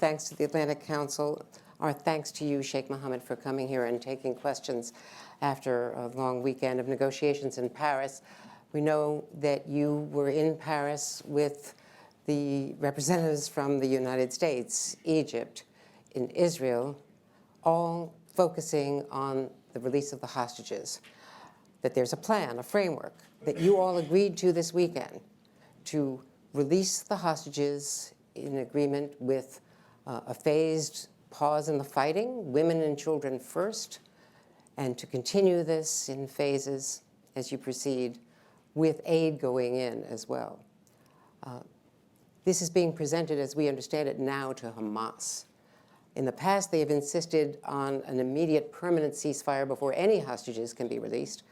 thanks to the Atlantic Council. Our thanks to you, Sheikh Mohammed, for coming here and taking questions after a long weekend of negotiations in Paris. We know that you were in Paris with the representatives from the United States, Egypt, and Israel, all focusing on the release of the hostages, that there's a plan, a framework, that you all agreed to this weekend to release the hostages in agreement with a phased pause in the fighting, women and children first, and to continue this in phases as you proceed, with aid going in as well. This is being presented, as we understand it now, to Hamas. In the past, they have insisted on an immediate permanent ceasefire before any hostages can be released.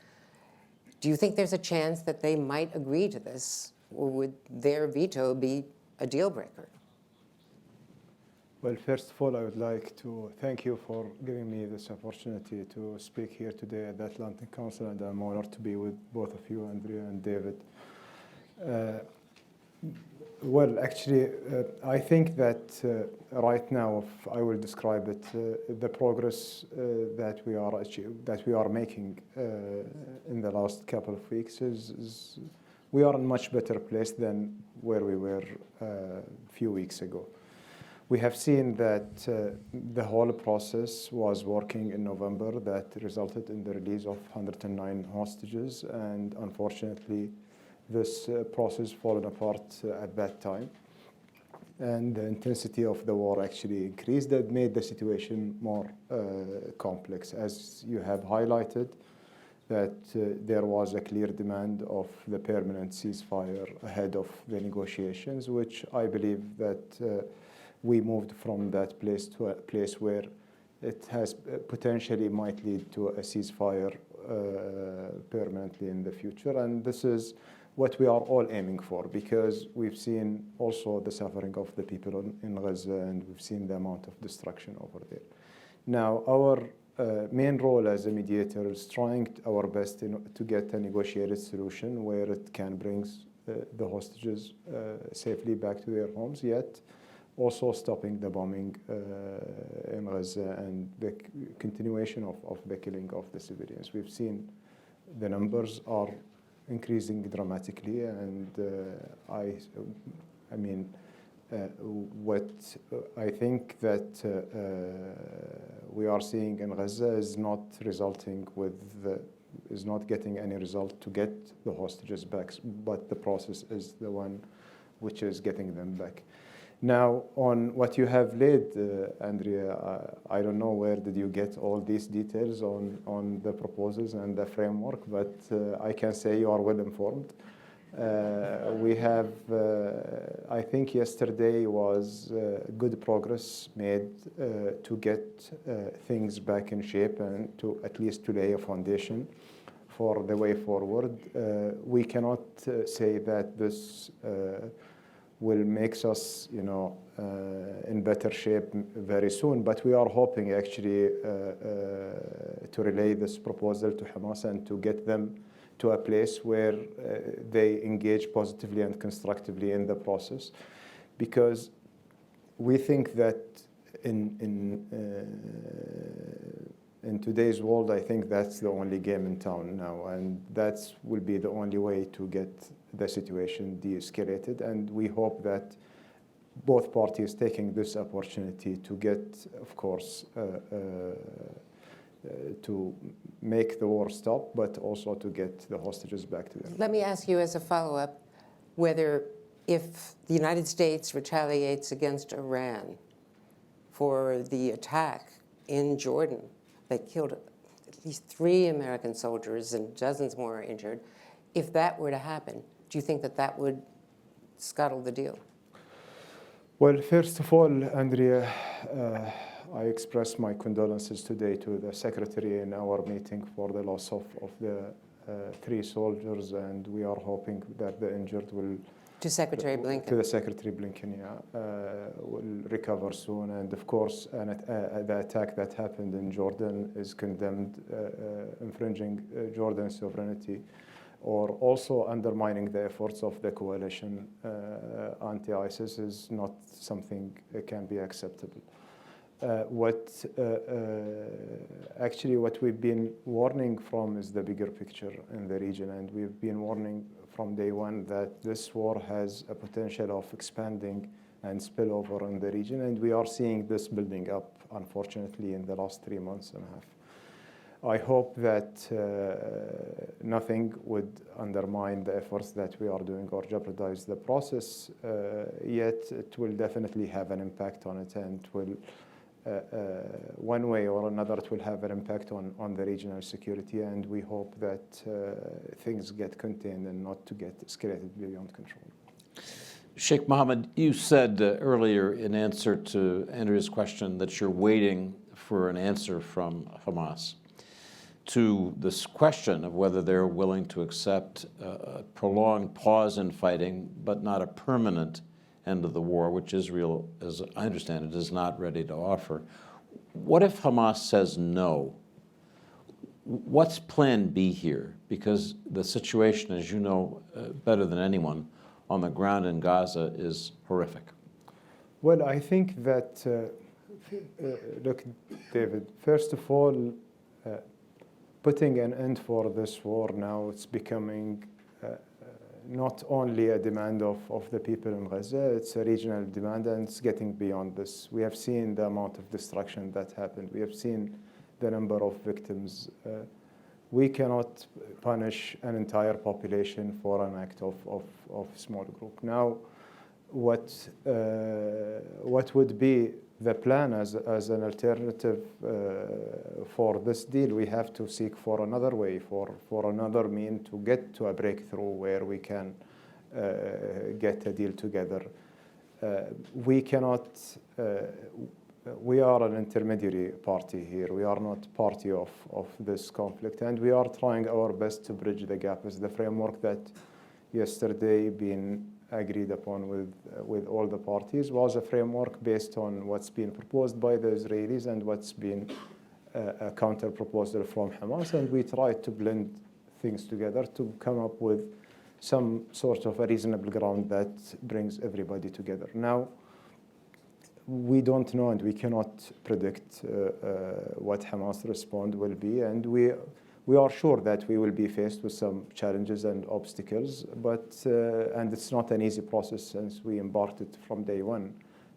Do you think there's a chance that they might agree to this, or would their veto be a deal breaker? Well, first of all, I would like to thank you for giving me this opportunity to speak here today at the Atlantic Council, and I'm honored to be with both of you, Andrea and David. Well, actually, I think that right now, if I will describe it, the progress that we are making in the last couple of weeks is we are in a much better place than where we were a few weeks ago. We have seen that the whole process was working in November, that resulted in the release of 109 hostages, and unfortunately, this process fallen apart at that time. And the intensity of the war actually increased. That made the situation more complex. As you have highlighted, that there was a clear demand of the permanent ceasefire ahead of the negotiations, which I believe that we moved from that place to a place where it has potentially might lead to a ceasefire permanently in the future. And this is what we are all aiming for, because we've seen also the suffering of the people in Gaza, and we've seen the amount of destruction over there. Now, our main role as a mediator is trying our best to get a negotiated solution where it can bring the hostages safely back to their homes, yet also stopping the bombing in Gaza and the continuation of the killing of the civilians. We've seen the numbers are increasing dramatically, and what I think that we are seeing in Gaza is not resulting is not getting any result to get the hostages back, but the process is the one which is getting them back. Now, on what you have laid, Andrea, I don't know where did you get all these details on the proposals and the framework, but I can say you are well informed. We have, I think yesterday was good progress made to get things back in shape and to at least to lay a foundation for the way forward. We cannot say that this will make us, in better shape very soon. But we are hoping actually to relay this proposal to Hamas and to get them to a place where they engage positively and constructively in the process, because we think that in today's world, I think that's the only game in town now, and that will be the only way to get the situation de-escalated. And we hope that both parties taking this opportunity to get, of course, to make the war stop, but also to get the hostages back to them. Let me ask you as a follow-up whether if the United States retaliates against Iran for the attack in Jordan that killed at least 3 American soldiers and dozens more are injured, if that were to happen, do you think that that would scuttle the deal? Well, first of all, Andrea, I express my condolences today to the Secretary in our meeting for the loss of the 3 soldiers, and we are hoping that the injured will... To Secretary Blinken. To the Secretary Blinken, yeah, will recover soon. And of course, the attack that happened in Jordan is condemned, infringing Jordan's sovereignty or also undermining the efforts of the coalition anti-ISIS is not something that can be acceptable. Actually what we've been warning from is the bigger picture in the region, and we've been warning from day one that this war has a potential of expanding and spill over in the region, and we are seeing this building up, unfortunately, in the last 3 months and a half. I hope that nothing would undermine the efforts that we are doing or jeopardize the process, yet it will definitely have an impact on it, and will one way or another, it will have an impact on the regional security, and we hope that things get contained and not to get escalated beyond control. Sheikh Mohammed, you said earlier in answer to Andrea's question that you're waiting for an answer from Hamas to this question of whether they're willing to accept a prolonged pause in fighting, but not a permanent end of the war, which Israel, as I understand it, is not ready to offer. What if Hamas says no? What's plan B here? Because the situation, as you know better than anyone, on the ground in Gaza is horrific. Well, I think that, look, David, first of all, putting an end for this war now, it's becoming not only a demand of the people in Gaza, it's a regional demand, and it's getting beyond this. We have seen the amount of destruction that happened. We have seen the number of victims. We cannot punish an entire population for an act of small group. Now, what would be the plan as an alternative for this deal? We have to seek for another way, for another mean to get to a breakthrough where we can get a deal together. We cannot. We are an intermediary party here. We are not party of this conflict, and we are trying our best to bridge the gap as the framework that yesterday been agreed upon with all the parties was a framework based on what's been proposed by the Israelis and what's been a counter proposal from Hamas, and we tried to blend things together to come up with some sort of a reasonable ground that brings everybody together. Now, we don't know and we cannot predict what Hamas' response will be, and we are sure that we will be faced with some challenges and obstacles, but and it's not an easy process since we embarked it from day one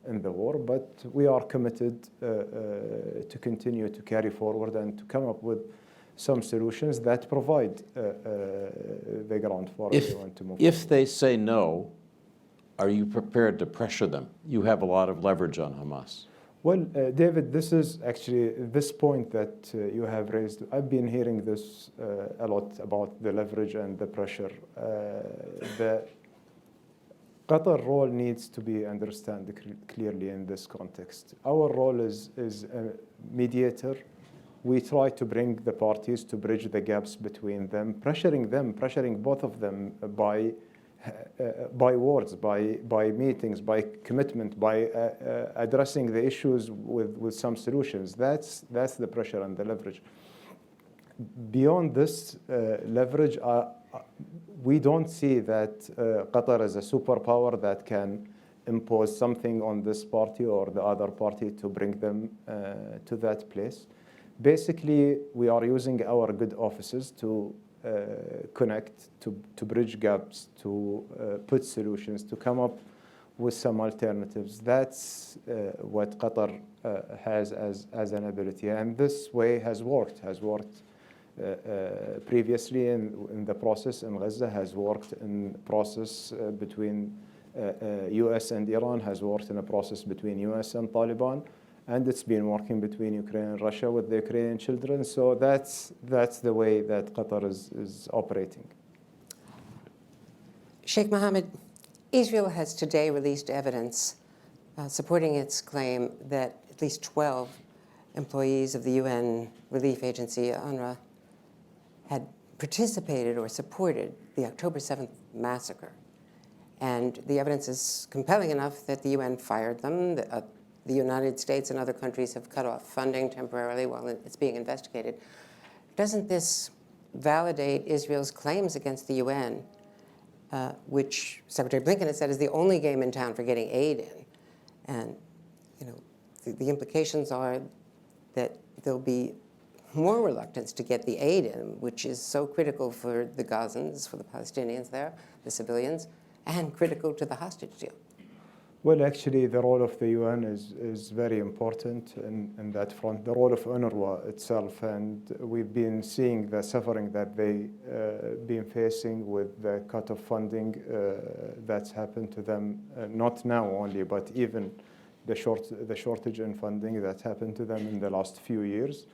in the war, but we are committed to continue to carry forward and to come up with some solutions that provide the ground for everyone to move forward. If they say no, are you prepared to pressure them? You have a lot of leverage on Hamas. Well, David, this is actually this point that you have raised. I've been hearing this a lot about the leverage and the pressure. The Qatar role needs to be understood clearly in this context. Our role is a mediator. We try to bring the parties to bridge the gaps between them, pressuring both of them by words, by meetings, by commitment, by addressing the issues with some solutions. That's the pressure and the leverage. Beyond this leverage, we don't see that Qatar is a superpower that can impose something on this party or the other party to bring them to that place. Basically, we are using our good offices to connect, to bridge gaps, to put solutions, to come up with some alternatives. That's what Qatar has as an ability, and this way has worked previously in the process in Gaza, has worked in process between US and Iran, has worked in a process between US and Taliban, and it's been working between Ukraine and Russia with the Ukrainian children. So that's the way that Qatar is operating. Sheikh Mohammed, Israel has today released evidence supporting its claim that at least 12 employees of the UN relief agency, UNRWA, had participated or supported the October 7th massacre. And the evidence is compelling enough that the UN fired them. The United States and other countries have cut off funding temporarily while it's being investigated. Doesn't this validate Israel's claims against the UN, which Secretary Blinken has said is the only game in town for getting aid in. And, you know, the implications are that there'll be more reluctance to get the aid in, which is so critical for the Gazans, for the Palestinians there, the civilians, and critical to the hostage deal. Well, actually, the role of the UN is very important in that front, the role of UNRWA itself. And we've been seeing the suffering that they've been facing with the cut of funding that's happened to them, not now only, but even the shortage in funding that happened to them in the last few years.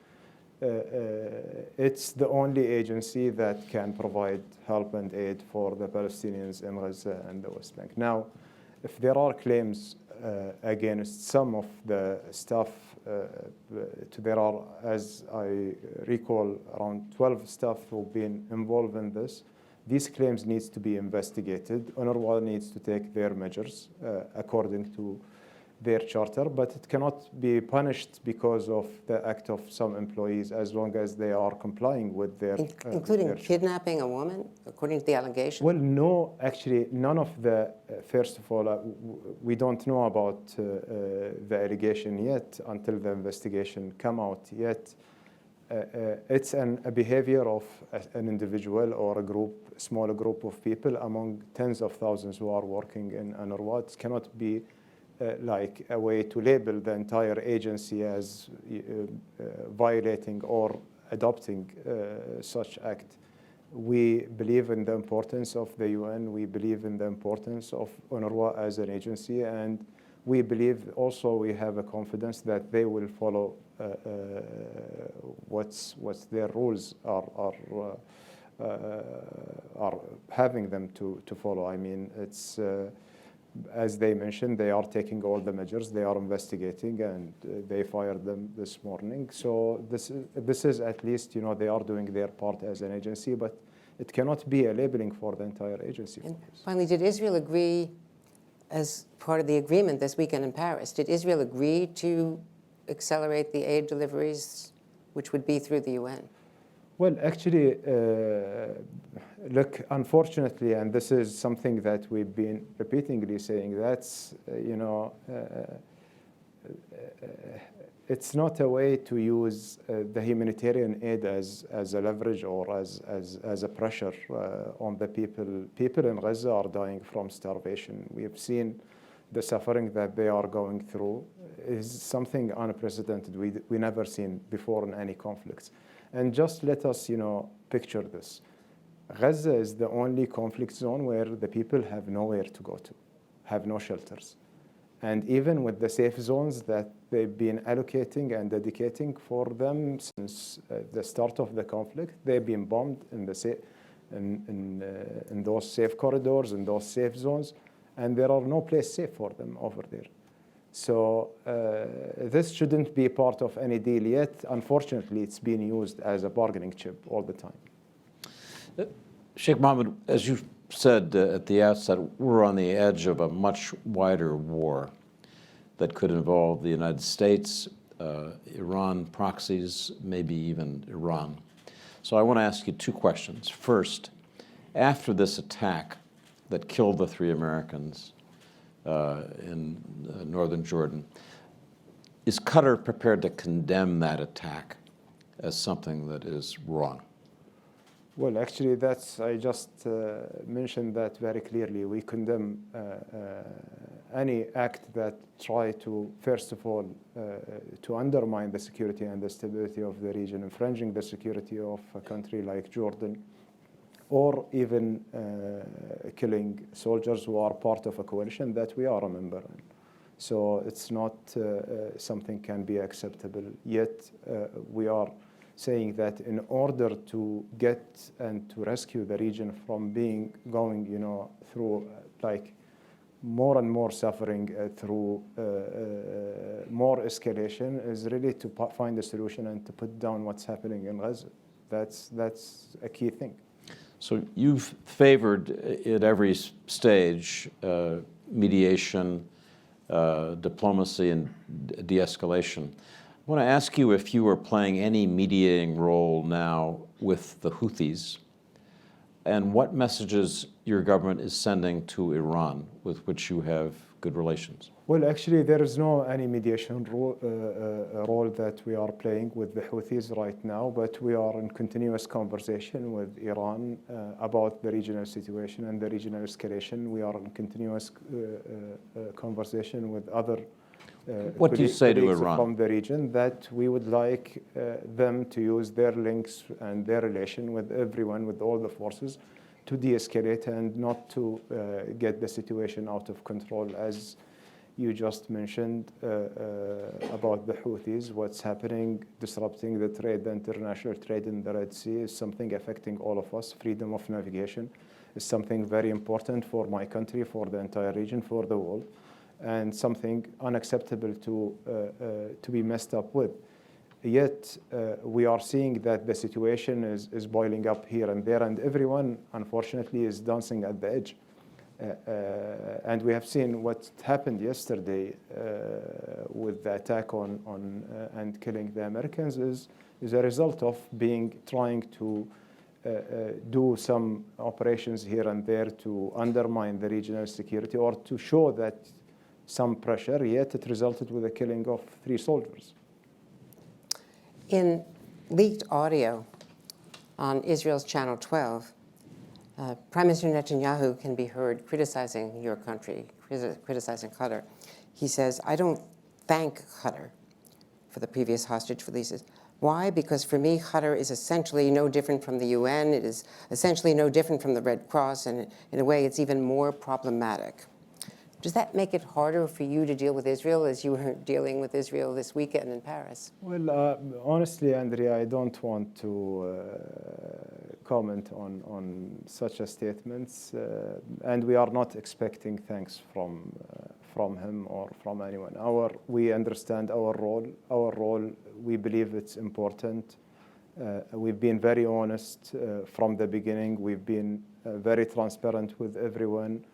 It's the only agency that can provide help and aid for the Palestinians in Gaza and the West Bank. Now, if there are claims against some of the staff, there are, as I recall, around 12 staff who've been involved in this. These claims need to be investigated. UNRWA needs to take their measures according to their charter, but it cannot be punished because of the act of some employees as long as they are complying with their including their kidnapping a woman, according to the allegation? Well, no, actually, none of the, first of all, we don't know about the allegation yet until the investigation come out yet. It's a behavior of an individual or a group, smaller group of people among tens of thousands who are working in UNRWA. It cannot be like a way to label the entire agency as violating or adopting such act. We believe in the importance of the UN. We believe in the importance of UNRWA as an agency, and we believe also we have a confidence that they will follow what's their rules are having them to follow. I mean, it's as they mentioned, they are taking all the measures. They are investigating, and they fired them this morning. So this is at least, you know, they are doing their part as an agency, but it cannot be a labeling for the entire agency. And finally, did Israel agree, as part of the agreement this weekend in Paris, did Israel agree to accelerate the aid deliveries, which would be through the UN? Well, actually, look, unfortunately, and this is something that we've been repeatedly saying, that's, you know, it's not a way to use the humanitarian aid as a leverage or as a pressure on the people. People in Gaza are dying from starvation. We have seen the suffering that they are going through is something unprecedented. We never seen before in any conflicts. And just let us, you know, picture this. Gaza is the only conflict zone where the people have nowhere to go to, have no shelters. And even with the safe zones that they've been allocating and dedicating for them since the start of the conflict, they've been bombed in those safe corridors, in those safe zones, and there are no place safe for them over there. So this shouldn't be part of any deal yet. Unfortunately, it's being used as a bargaining chip all the time. Sheikh Mohammed, as you said at the outset, we're on the edge of a much wider war that could involve the United States, Iran proxies, maybe even Iran. So I want to ask you two questions. First, after this attack that killed the 3 Americans in northern Jordan, is Qatar prepared to condemn that attack as something that is wrong? Well, actually, I just mentioned that very clearly. We condemn any act that try to, first of all, to undermine the security and the stability of the region, infringing the security of a country like Jordan, or even killing soldiers who are part of a coalition that we are a member in. So it's not something can be acceptable. Yet we are saying that in order to get and to rescue the region from going, you know, through like more and more suffering, through more escalation, is really to find a solution and to put down what's happening in Gaza. That's a key thing. So you've favored at every stage mediation, diplomacy, and de-escalation. I want to ask you if you are playing any mediating role now with the Houthis, and what messages your government is sending to Iran, with which you have good relations? Well, actually, there is no any mediation role that we are playing with the Houthis right now, but we are in continuous conversation with Iran about the regional situation and the regional escalation. We are in continuous conversation with other what do you say to Iran from the region, that we would like them to use their links and their relation with everyone, with all the forces, to de-escalate and not to get the situation out of control. As you just mentioned about the Houthis, what's happening, disrupting the trade, the international trade in the Red Sea, is something affecting all of us. Freedom of navigation is something very important for my country, for the entire region, for the world, and something unacceptable to be messed up with. Yet we are seeing that the situation is boiling up here and there, and everyone, unfortunately, is dancing at the edge. And we have seen what happened yesterday with the attack on and killing the Americans is a result of trying to do some operations here and there to undermine the regional security or to show that some pressure, yet it resulted with the killing of 3 soldiers. In leaked audio on Israel's Channel 12, Prime Minister Netanyahu can be heard criticizing your country, criticizing Qatar. He says, I don't thank Qatar for the previous hostage releases. Why? Because for me, Qatar is essentially no different from the UN. It is essentially no different from the Red Cross, and in a way, it's even more problematic. Does that make it harder for you to deal with Israel as you were dealing with Israel this weekend in Paris? Well, honestly, Andrea, I don't want to comment on such a statements, and we are not expecting thanks from him or from anyone. We understand our role. Our role, we believe it's important. We've been very honest from the beginning. We've been very transparent with everyone,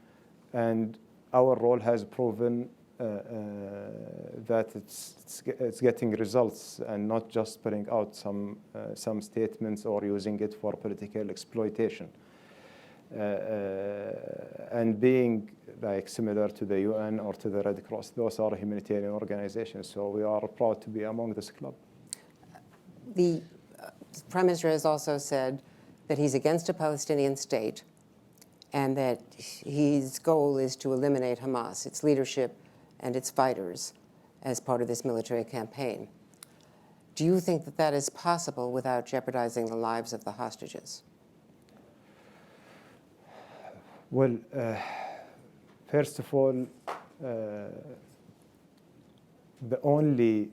and our role has proven that it's getting results and not just putting out some statements or using it for political exploitation. And being like similar to the UN or to the Red Cross, those are humanitarian organizations. So we are proud to be among this club. The Prime Minister has also said that he's against a Palestinian state, and that his goal is to eliminate Hamas, its leadership, and its fighters as part of this military campaign. Do you think that that is possible without jeopardizing the lives of the hostages? Well, first of all, the only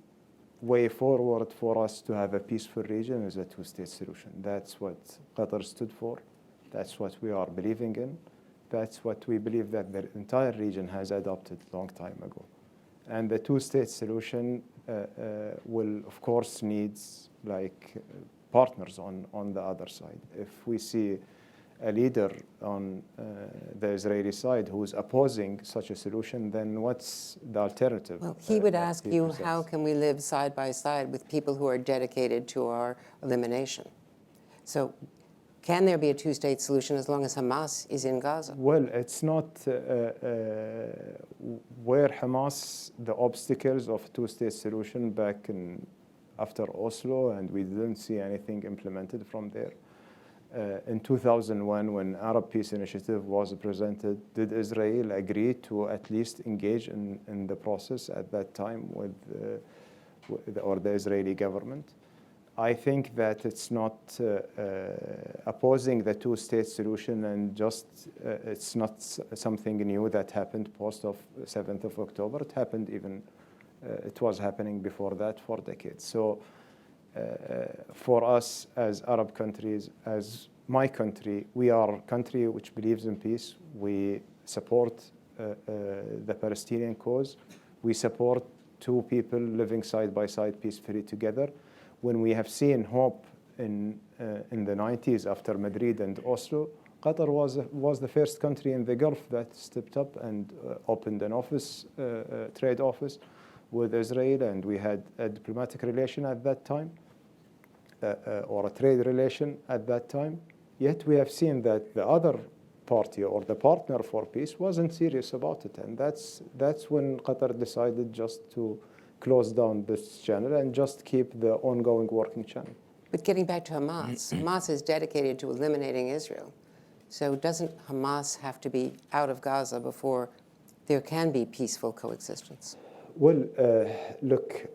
way forward for us to have a peaceful region is a 2-state solution. That's what Qatar stood for. That's what we are believing in. That's what we believe that the entire region has adopted a long time ago. And the 2-state solution will, of course, needs like partners on the other side. If we see a leader on the Israeli side who's opposing such a solution, then what's the alternative? Well, he would ask you, how can we live side by side with people who are dedicated to our elimination? So can there be a 2-state solution as long as Hamas is in Gaza? Well, it's not where Hamas, the obstacles of a 2-state solution back after Oslo, and we didn't see anything implemented from there. In 2001, when Arab Peace Initiative was presented, did Israel agree to at least engage in the process at that time with the Israeli government? I think that it's not opposing the 2-state solution, and just it's not something new that happened post of 7th of October. It happened it was happening before that for decades. So for us as Arab countries, as my country, we are a country which believes in peace. We support the Palestinian cause. We support 2 people living side by side peacefully together. When we have seen hope in the 90s after Madrid and Oslo, Qatar was the first country in the Gulf that stepped up and opened an office, trade office with Israel, and we had a diplomatic relation at that time. or a trade relation at that time. Yet we have seen that the other party or the partner for peace wasn't serious about it. And that's when Qatar decided just to close down this channel and just keep the ongoing working channel. But getting back to Hamas, Hamas is dedicated to eliminating Israel. So doesn't Hamas have to be out of Gaza before there can be peaceful coexistence? Well, look,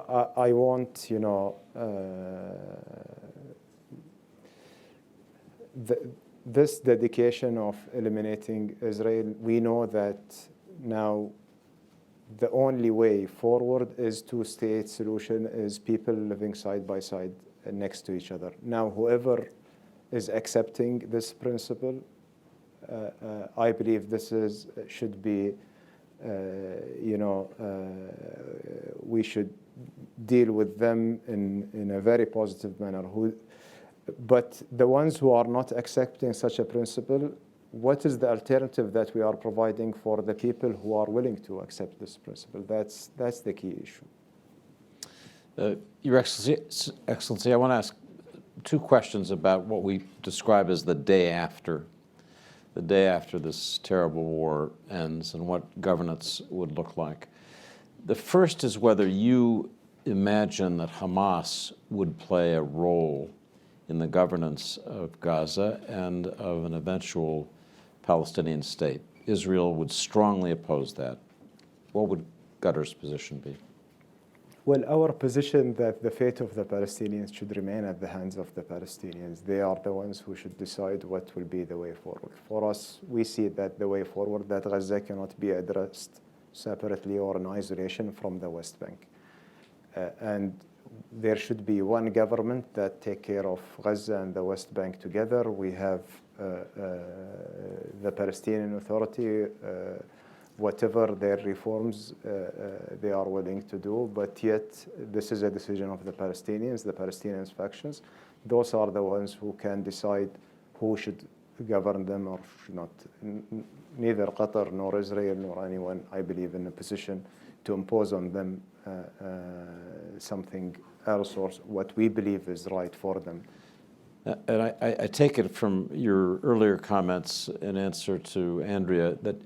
I want, this dedication of eliminating Israel, we know that now the only way forward is two-state solution, is people living side by side next to each other. Now, whoever is accepting this principle, I believe this should be, we should deal with them in a very positive manner. But the ones who are not accepting such a principle, what is the alternative that we are providing for the people who are willing to accept this principle? That's the key issue. Your Excellency, I want to ask two questions about what we describe as the day after this terrible war ends and what governance would look like. The first is whether you imagine that Hamas would play a role in the governance of Gaza and of an eventual Palestinian state. Israel would strongly oppose that. What would Qatar's position be? Well, our position that the fate of the Palestinians should remain at the hands of the Palestinians. They are the ones who should decide what will be the way forward. For us, we see that the way forward, that Gaza cannot be addressed separately or in isolation from the West Bank. And there should be one government that take care of Gaza and the West Bank together. We have the Palestinian Authority, whatever their reforms they are willing to do, but yet this is a decision of the Palestinians factions. Those are the ones who can decide who should govern them or should not. Neither Qatar nor Israel nor anyone, I believe, in a position to impose on them something else or what we believe is right for them. And I take it from your earlier comments in answer to Andrea that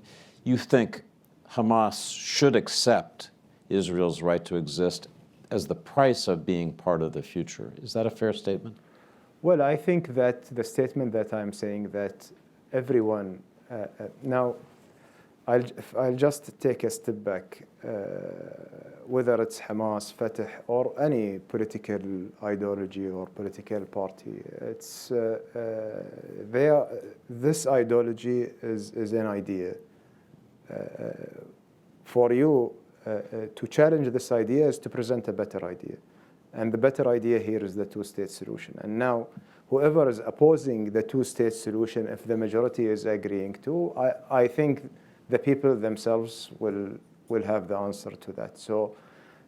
you think Hamas should accept Israel's right to exist as the price of being part of the future. Is that a fair statement? Well, I think that the statement that I'm saying that everyone, now I'll just take a step back. Whether it's Hamas, Fatah, or any political ideology or political party, it's this ideology is an idea. For you to challenge this idea is to present a better idea. And the better idea here is the two-state solution. And now, whoever is opposing the two-state solution, if the majority is agreeing to, I think the people themselves will have the answer to that. So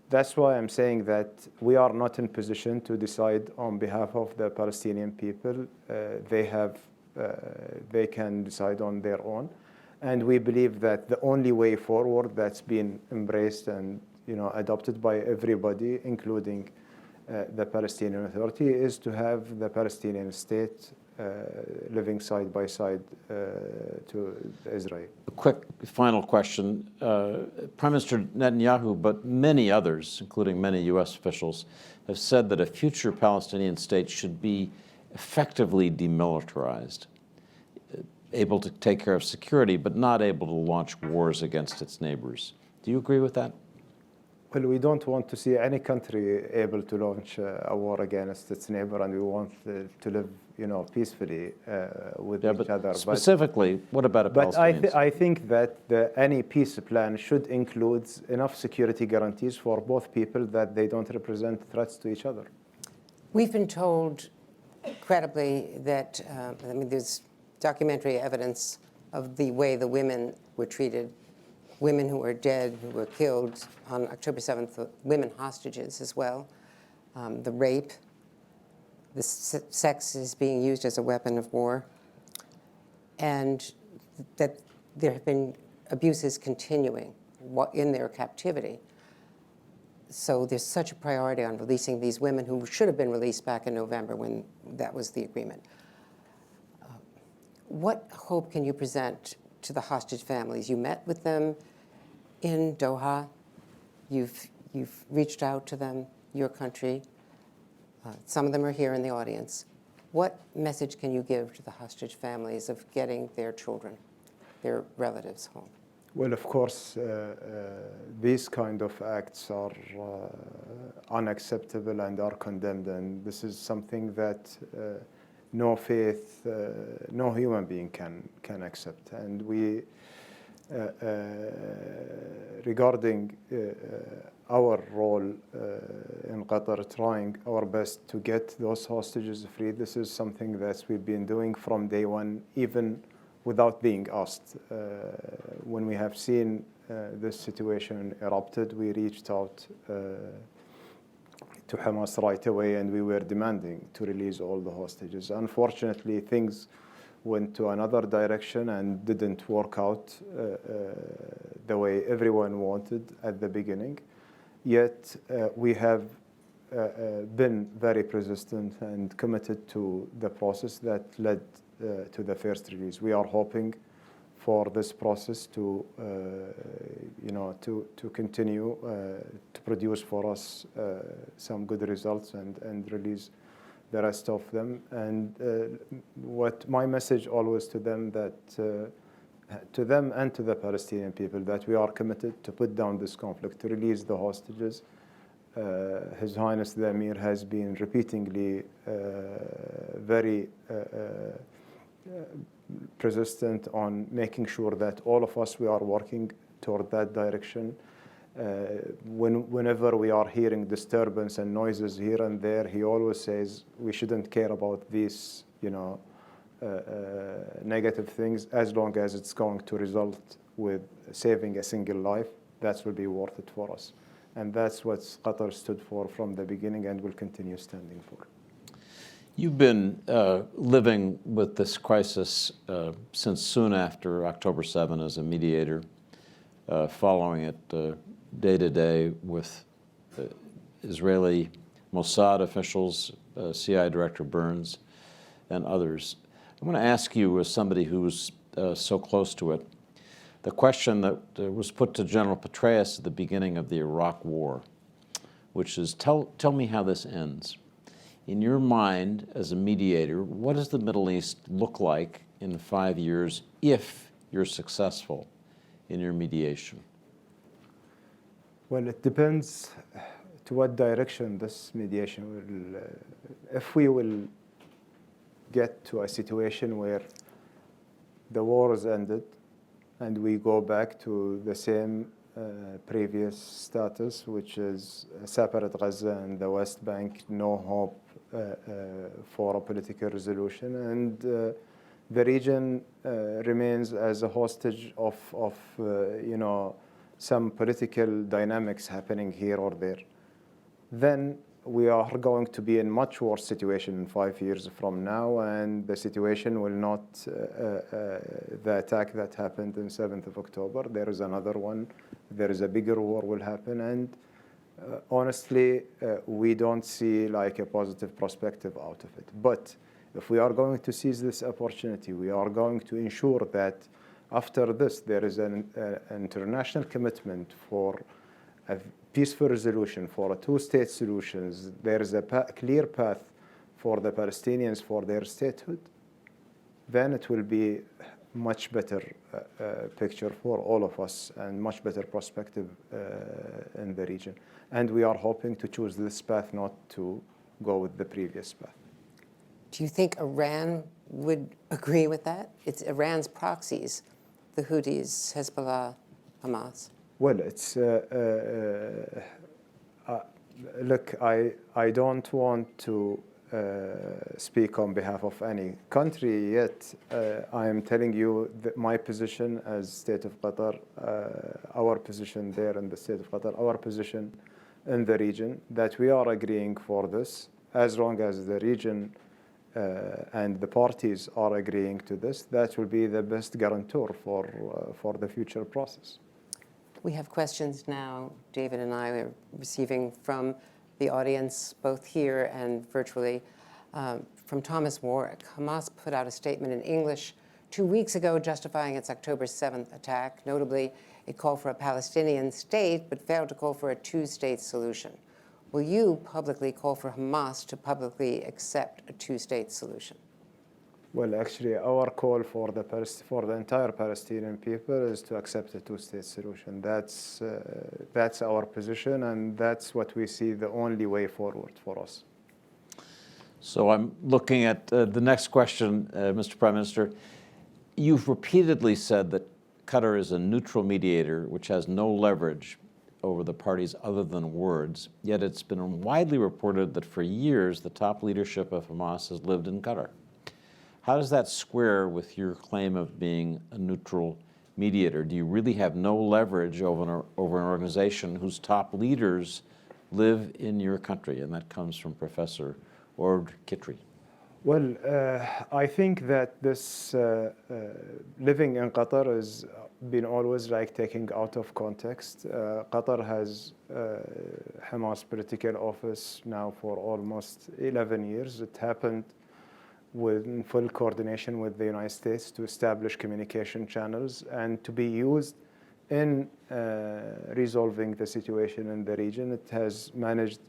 that's why I'm saying that we are not in position to decide on behalf of the Palestinian people. They can decide on their own. And we believe that the only way forward that's been embraced and adopted by everybody, including the Palestinian Authority, is to have the Palestinian state living side by side to Israel. A quick final question. Prime Minister Netanyahu, but many others, including many U.S. officials, have said that a future Palestinian state should be effectively demilitarized, able to take care of security, but not able to launch wars against its neighbors. Do you agree with that? Well, we don't want to see any country able to launch a war against its neighbor, and we want to live, peacefully with each other. Specifically, what about a Palestinian? But I think that any peace plan should include enough security guarantees for both people that they don't represent threats to each other. We've been told credibly that, there's documentary evidence of the way the women were treated, women who were dead, who were killed on October 7th, women hostages as well, the rape, the sex is being used as a weapon of war, and that there have been abuses continuing in their captivity. So there's such a priority on releasing these women who should have been released back in November when that was the agreement. What hope can you present to the hostage families? You met with them in Doha. You've reached out to them, your country. Some of them are here in the audience. What message can you give to the hostage families of getting their children, their relatives home? Well, of course, these kind of acts are unacceptable and are condemned, and this is something that no faith, no human being can accept. And we, regarding our role in Qatar, trying our best to get those hostages free, this is something that we've been doing from day one, even without being asked. When we have seen this situation erupted, we reached out to Hamas right away, and we were demanding to release all the hostages. Unfortunately, things went to another direction and didn't work out the way everyone wanted at the beginning. Yet we have been very persistent and committed to the process that led to the first release. We are hoping for this process to, to continue to produce for us some good results and release the rest of them. And what my message always to them to them and to the Palestinian people, that we are committed to put down this conflict, to release the hostages. His Highness the Emir has been repeatedly very persistent on making sure that all of us, we are working toward that direction. Whenever we are hearing disturbance and noises here and there, he always says we shouldn't care about these, negative things, as long as it's going to result with saving a single life. That will be worth it for us. And that's what Qatar stood for from the beginning and will continue standing for. You've been living with this crisis since soon after October 7 as a mediator, following it day to day with Israeli Mossad officials, CIA Director Burns, and others. I want to ask you, as somebody who's so close to it, the question that was put to General Petraeus at the beginning of the Iraq War, which is, tell me how this ends. In your mind, as a mediator, what does the Middle East look like in 5 years if you're successful in your mediation? Well, it depends to what direction this mediation will. If we will get to a situation where the war is ended and we go back to the same previous status, which is a separate Gaza and the West Bank, no hope for a political resolution, and the region remains as a hostage of some political dynamics happening here or there, then we are going to be in much worse situation in 5 years from now, and the situation will not, the attack that happened on 7th of October, there is another one, there is a bigger war will happen, and honestly, we don't see like a positive perspective out of it. But if we are going to seize this opportunity, we are going to ensure that after this, there is an international commitment for a peaceful resolution, for a two-state solutions. There is a clear path for the Palestinians for their statehood. Then it will be much better picture for all of us and much better perspective in the region. And we are hoping to choose this path, not to go with the previous path. Do you think Iran would agree with that? It's Iran's proxies, the Houthis, Hezbollah, Hamas. Well, it's look, I don't want to speak on behalf of any country, yet I am telling you that my position as State of Qatar, our position there in the State of Qatar, our position in the region, that we are agreeing for this, as long as the region and the parties are agreeing to this, that will be the best guarantor for the future process. We have questions now, David and I are receiving from the audience, both here and virtually, from Thomas Warwick. Hamas put out a statement in English 2 weeks ago justifying its October 7th attack. Notably, it called for a Palestinian state, but failed to call for a two-state solution. Will you publicly call for Hamas to publicly accept a two-state solution? Well, actually, our call for the entire Palestinian people is to accept a two-state solution. That's our position, and that's what we see the only way forward for us. So I'm looking at the next question, Mr. Prime Minister. You've repeatedly said that Qatar is a neutral mediator which has no leverage over the parties other than words, yet it's been widely reported that for years the top leadership of Hamas has lived in Qatar. How does that square with your claim of being a neutral mediator? Do you really have no leverage over an organization whose top leaders live in your country? And that comes from Professor Ord Kitri. Well, I think that this living in Qatar has been always like taken out of context. Qatar has Hamas political office now for almost 11 years. It happened in full coordination with the United States to establish communication channels and to be used in resolving the situation in the region. It has managed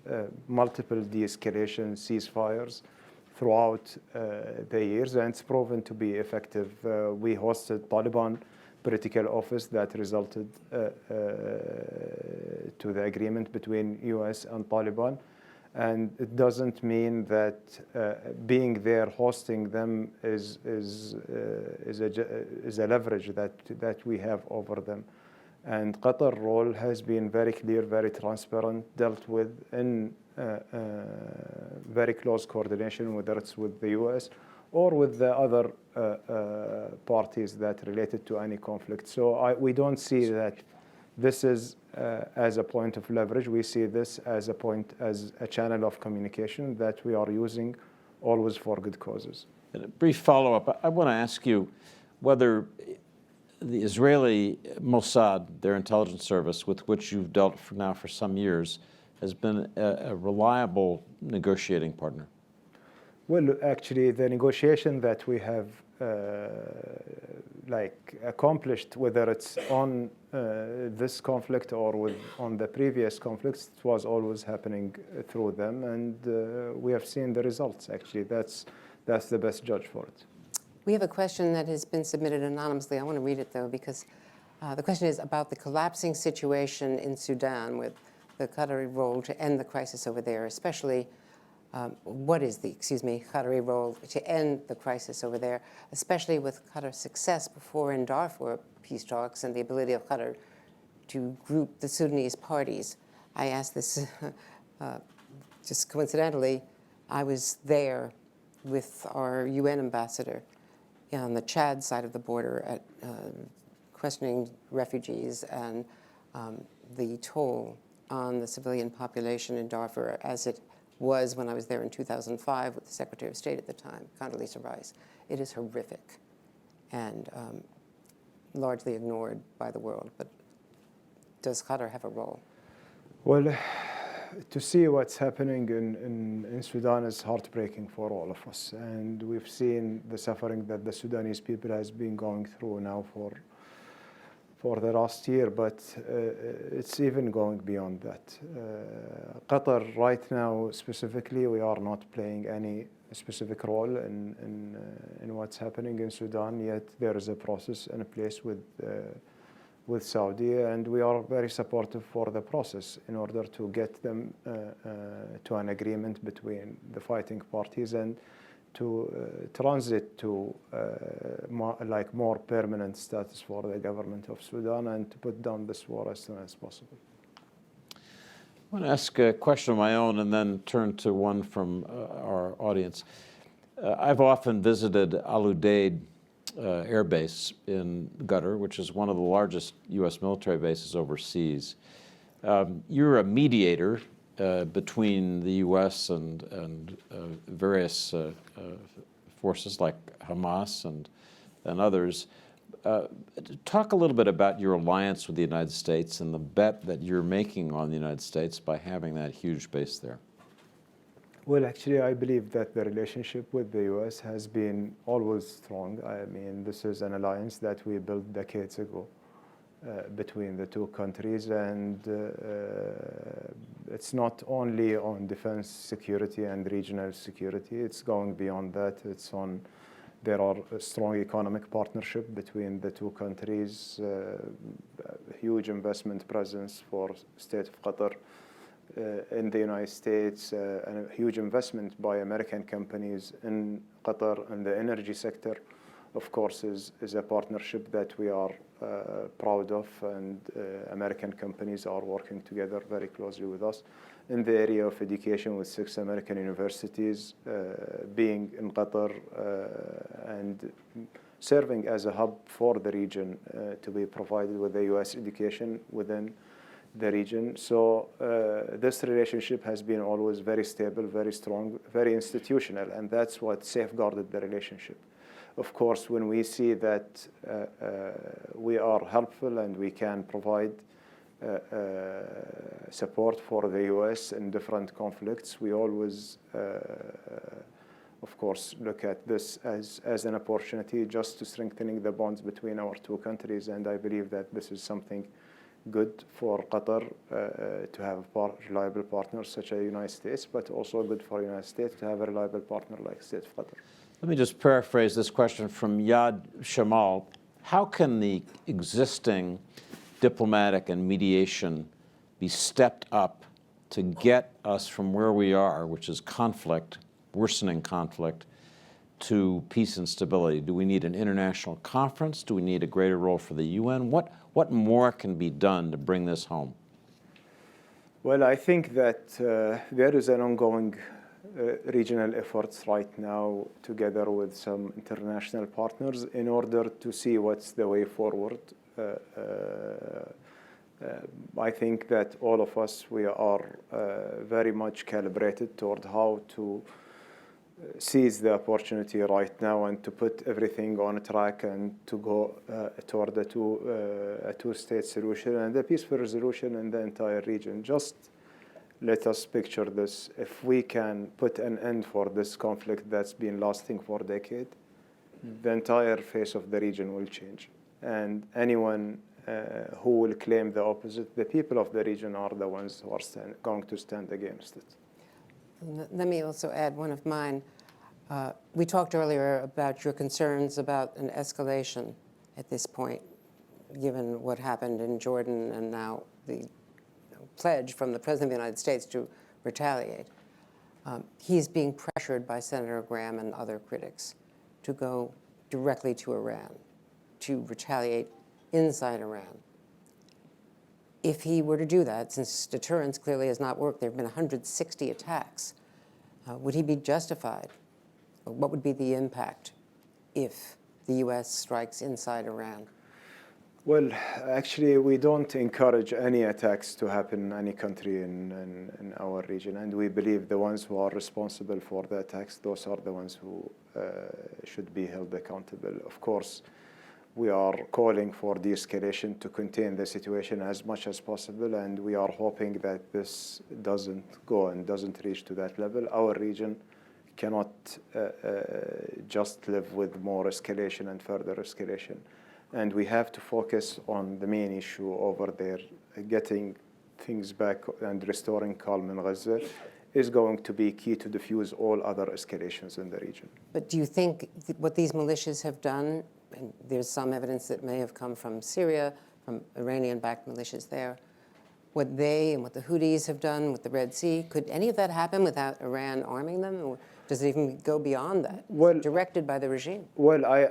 multiple de-escalation ceasefires throughout the years, and it's proven to be effective. We hosted Taliban political office that resulted to the agreement between US and Taliban. And it doesn't mean that being there, hosting them is a leverage that we have over them. And Qatar's role has been very clear, very transparent, dealt with in very close coordination, whether it's with the US or with the other parties that related to any conflict. So we don't see that this is as a point of leverage. We see this as a channel of communication that we are using always for good causes. And a brief follow-up. I want to ask you whether the Israeli Mossad, their intelligence service, with which you've dealt for some years, has been a reliable negotiating partner. Well, actually, the negotiation that we have accomplished, whether it's on this conflict or on the previous conflicts, it was always happening through them, and we have seen the results. Actually, that's the best judge for it. We have a question that has been submitted anonymously. I want to read it, though, because the question is about the collapsing situation in Sudan with the Qatari role to end the crisis over there, especially what is the, Qatari role to end the crisis over there, especially with Qatar's success before in Darfur peace talks and the ability of Qatar to group the Sudanese parties. I asked this just coincidentally. I was there with our UN ambassador on the Chad side of the border at questioning refugees and the toll on the civilian population in Darfur as it was when I was there in 2005 with the Secretary of State at the time, Condoleezza Rice. It is horrific and largely ignored by the world. But does Qatar have a role? Well, to see what's happening in Sudan is heartbreaking for all of us. And we've seen the suffering that the Sudanese people has been going through now for the last year, but it's even going beyond that. Qatar right now, specifically, we are not playing any specific role in what's happening in Sudan, yet there is a process in place with Saudi, and we are very supportive for the process in order to get them to an agreement between the fighting parties and to transit to more permanent status for the government of Sudan and to put down this war as soon as possible. I want to ask a question of my own and then turn to one from our audience. I've often visited Al Udeid Air Base in Qatar, which is one of the largest U.S. military bases overseas. You're a mediator between the U.S. and various forces like Hamas and others. talk a little bit about your alliance with the United States and the bet that you're making on the United States by having that huge base there. Well, actually, I believe that the relationship with the U.S. has been always strong. I mean, this is an alliance that we built decades ago between the two countries, and it's not only on defense security and regional security. It's going beyond that. There are a strong economic partnership between the two countries, huge investment presence for state of Qatar in the United States, and a huge investment by American companies in Qatar in the energy sector, of course, is a partnership that we are proud of, and American companies are working together very closely with us. In the area of education, with 6 American universities being in Qatar and serving as a hub for the region to be provided with the U.S. education within the region. So this relationship has been always very stable, very strong, very institutional, and that's what safeguarded the relationship. Of course, when we see that we are helpful and we can provide support for the U.S. in different conflicts, we always, of course, look at this as an opportunity just to strengthening the bonds between our two countries. And I believe that this is something good for Qatar to have a reliable partner such as the United States, but also good for the United States to have a reliable partner like the State of Qatar. Let me just paraphrase this question from Yad Shamal. How can the existing diplomatic and mediation be stepped up to get us from where we are, which is conflict, worsening conflict, to peace and stability? Do we need an international conference? Do we need a greater role for the UN? What more can be done to bring this home? Well, I think that there is an ongoing regional efforts right now together with some international partners in order to see what's the way forward. I think that all of us, we are very much calibrated toward how to seize the opportunity right now and to put everything on track and to go toward a two-state solution and a peaceful resolution in the entire region. Just let us picture this. If we can put an end for this conflict that's been lasting for a decade, the entire face of the region will change. And anyone who will claim the opposite, the people of the region are the ones who are going to stand against it. Let me also add one of mine. We talked earlier about your concerns about an escalation at this point, given what happened in Jordan and now the pledge from the President of the United States to retaliate. He's being pressured by Senator Graham and other critics to go directly to Iran, to retaliate inside Iran. If he were to do that, since deterrence clearly has not worked, there have been 160 attacks, would he be justified? What would be the impact if the U.S. strikes inside Iran? Well, actually, we don't encourage any attacks to happen in any country in our region, and we believe the ones who are responsible for the attacks, those are the ones who should be held accountable. Of course, we are calling for de-escalation to contain the situation as much as possible, and we are hoping that this doesn't go and doesn't reach to that level. Our region cannot just live with more escalation and further escalation. And we have to focus on the main issue over there. Getting things back and restoring calm in Gaza is going to be key to diffuse all other escalations in the region. But do you think what these militias have done, and there's some evidence that may have come from Syria, from Iranian-backed militias there, what they and what the Houthis have done with the Red Sea, could any of that happen without Iran arming them? Or does it even go beyond that? Well, directed by the regime? Well, I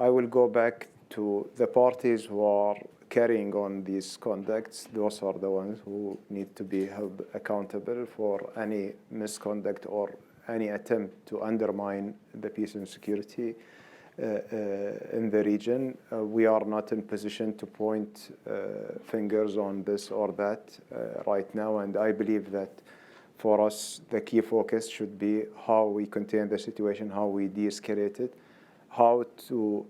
will go back to the parties who are carrying on these conducts. Those are the ones who need to be held accountable for any misconduct or any attempt to undermine the peace and security in the region. We are not in position to point fingers on this or that right now, and I believe that for us, the key focus should be how we contain the situation, how we de-escalate it, how to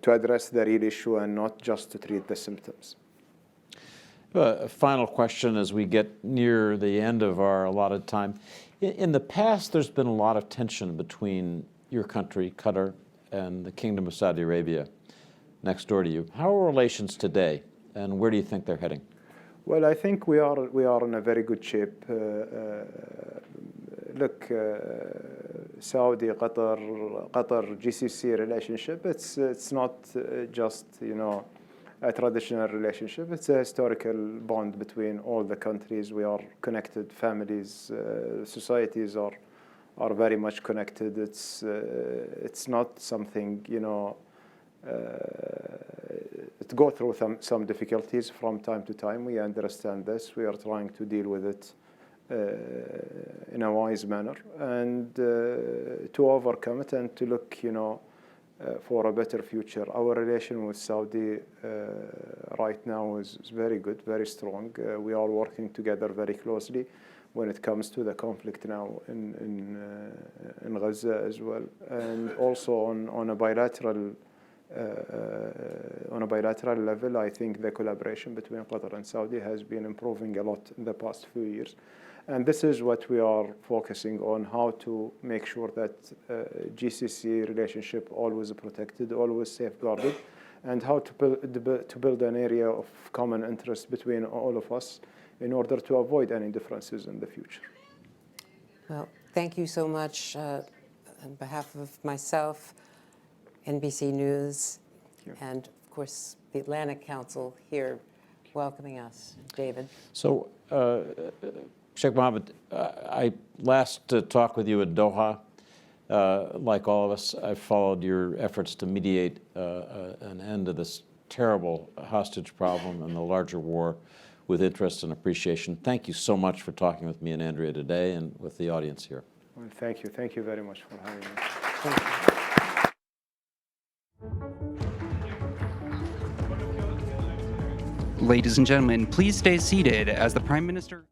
address the real issue and not just to treat the symptoms. A final question as we get near the end of our allotted time. In the past, there's been a lot of tension between your country, Qatar, and the Kingdom of Saudi Arabia, next door to you. How are relations today, and where do you think they're heading? Well, I think we are in a very good shape. Look, Saudi, Qatar, GCC relationship. It's not just a traditional relationship. It's a historical bond between all the countries. We are connected, families, societies are very much connected. It's not something it go through some difficulties from time to time. We understand this. We are trying to deal with it in a wise manner and to overcome it and to look, for a better future. Our relation with Saudi right now is very good, very strong. We are working together very closely when it comes to the conflict now in Gaza as well, and also on a bilateral level. I think the collaboration between Qatar and Saudi has been improving a lot in the past few years. And this is what we are focusing on, how to make sure that GCC relationship always protected, always safeguarded, and how to build an area of common interest between all of us in order to avoid any differences in the future. Well, thank you so much on behalf of myself, NBC News, and of course the Atlantic Council here welcoming us. David. So, Sheikh Mohammed, I last talked with you at Doha. Like all of us, I followed your efforts to mediate an end to this terrible hostage problem and the larger war with interest and appreciation. Thank you so much for talking with me and Andrea today and with the audience here. Well, thank you. Thank you very much for having me. Thank you. Ladies and gentlemen, please stay seated as the Prime Minister...